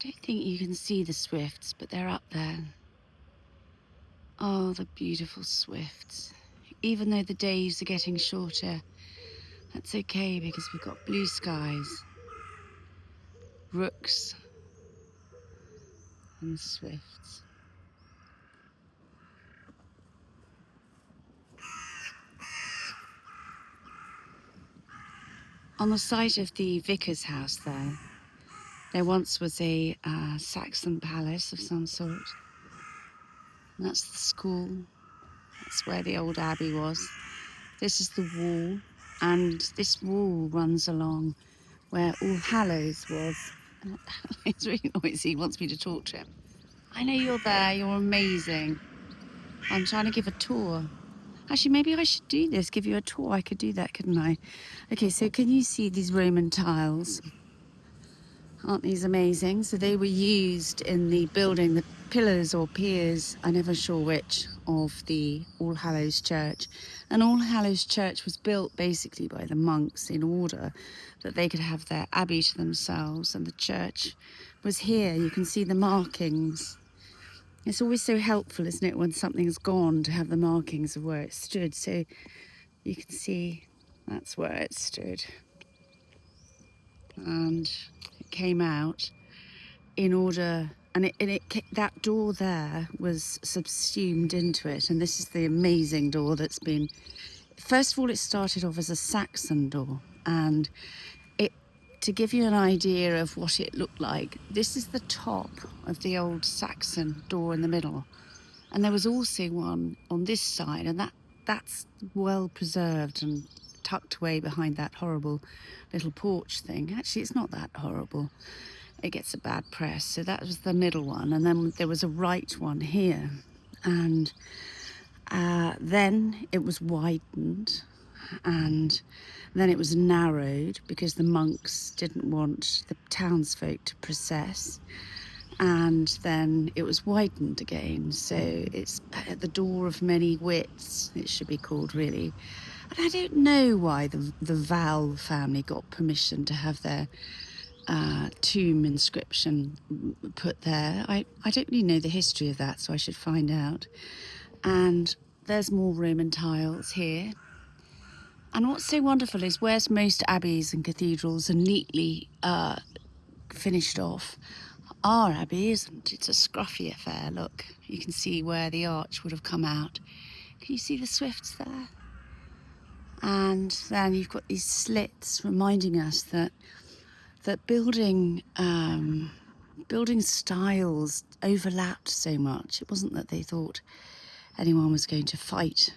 don't think you can see the swifts, but they're up there. Oh, the beautiful swifts. Even though the days are getting shorter, that's okay because we've got blue skies, rooks, and swifts. On the site of the vicar's house there once was a Saxon palace of some sort. And that's the school. That's where the old abbey was. This is the wall, and this wall runs along where All Hallows was. It's really noisy. He wants me to talk to him. I know you're there. You're amazing. I'm trying to give a tour. Actually, maybe I should do this, give you a tour. I could do that, couldn't I? Okay, so can you see these Roman tiles? Aren't these amazing? So they were used in the building, the pillars or piers, I'm never sure which, of the All Hallows Church. And All Hallows Church was built basically by the monks in order that they could have their abbey to themselves, and the church was here. You can see the markings. It's always so helpful, isn't it, when something's gone, to have the markings of where it stood. So you can see that's where it stood. And it came out in order, and that door there was subsumed into it. And this is the amazing door that's been, first of all, it started off as a Saxon door. And to give you an idea of what it looked like, this is the top of the old Saxon door in the middle. And there was also one on this side, and that's well preserved and tucked away behind that horrible little porch thing. Actually, it's not that horrible. It gets a bad press. So that was the middle one. And then there was a right one here. And then it was widened, and then it was narrowed because the monks didn't want the townsfolk to process. And then it was widened again, so it's at the door of many wits, it should be called, really. And I don't know why the Val family got permission to have their tomb inscription put there. I don't really know the history of that, so I should find out. And there's more Roman tiles here. And what's so wonderful is, whereas most abbeys and cathedrals are neatly finished off, our abbey isn't. It's a scruffy affair. Look, you can see where the arch would have come out. Can you see the swifts there? And then you've got these slits reminding us that building styles overlapped so much. It wasn't that they thought anyone was going to fight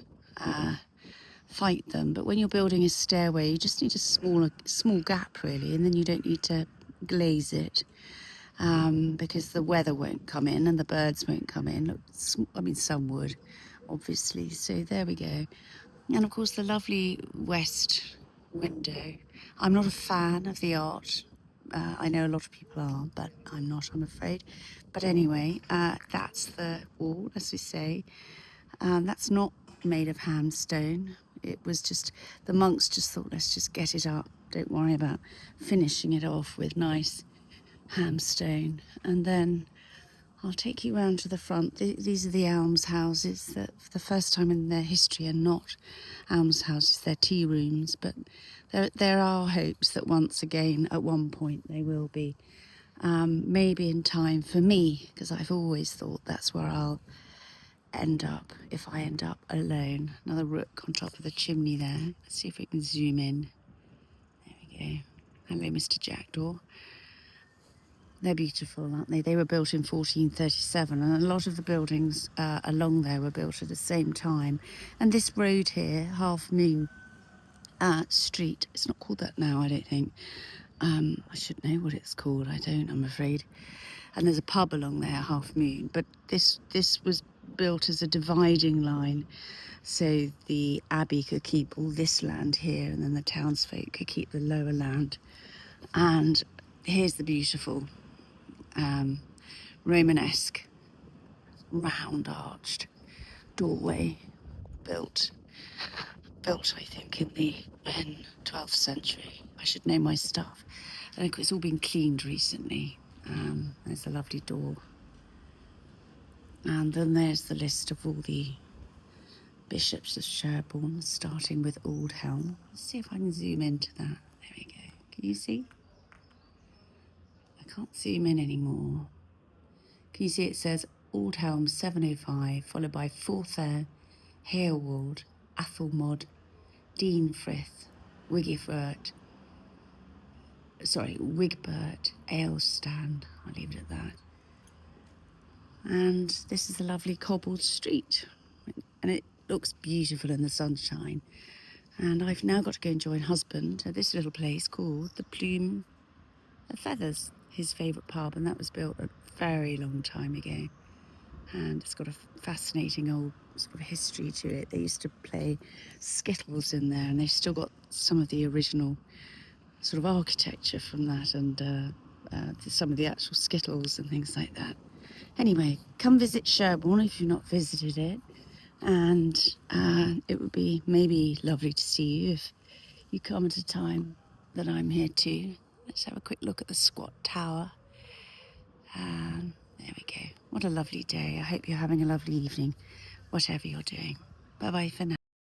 them, but when you're building a stairway, you just need a small gap, really, and then you don't need to glaze it. Because the weather won't come in and the birds won't come in. Look, I mean, some would, obviously. So there we go. And of course, the lovely west window. I'm not a fan of the art. I know a lot of people are, but I'm not, I'm afraid. But anyway, that's the wall, as we say. That's not made of hamstone. It was just, the monks just thought, let's just get it up. Don't worry about finishing it off with nice hamstone. And then I'll take you round to the front. These are the almshouses that for the first time in their history are not almshouses, they're tea rooms, but there are hopes that once again at one point they will be, maybe in time for me, because I've always thought that's where I'll end up if I end up alone. Another rook on top of the chimney there. Let's see if we can zoom in. There we go. Hello, Mr. Jackdaw. They're beautiful, aren't they? They were built in 1437, and a lot of the buildings along there were built at the same time. And this road here, Half Moon Street, it's not called that now, I don't think. I should know what it's called. I don't, I'm afraid. And there's a pub along there, Half Moon. But this was built as a dividing line, so the abbey could keep all this land here, and then the townsfolk could keep the lower land. And here's the beautiful Romanesque round arched doorway built I think in the 12th century. I should know my stuff. I think it's all been cleaned recently. There's a lovely door. And then there's the list of all the bishops of Sherborne, starting with Aldhelm. Let's see if I can zoom into that. There we go. Can you see? I can't zoom in anymore. Can you see it says Aldhelm 705, followed by Forthair, Heorwald, Athelmod, Deanfrith, Wigbert, Aylstand. I'll leave it at that. And this is a lovely cobbled street. And it looks beautiful in the sunshine. And I've now got to go and join husband at this little place called the Plume of Feathers, his favourite pub, and that was built a very long time ago. And it's got a fascinating old sort of history to it. They used to play skittles in there, and they've still got some of the original sort of architecture from that, and some of the actual skittles and things like that. Anyway, come visit Sherborne if you've not visited it, and it would be maybe lovely to see you if you come at a time that I'm here too. Let's have a quick look at the squat tower. There we go. What a lovely day. I hope you're having a lovely evening, whatever you're doing. Bye-bye for now.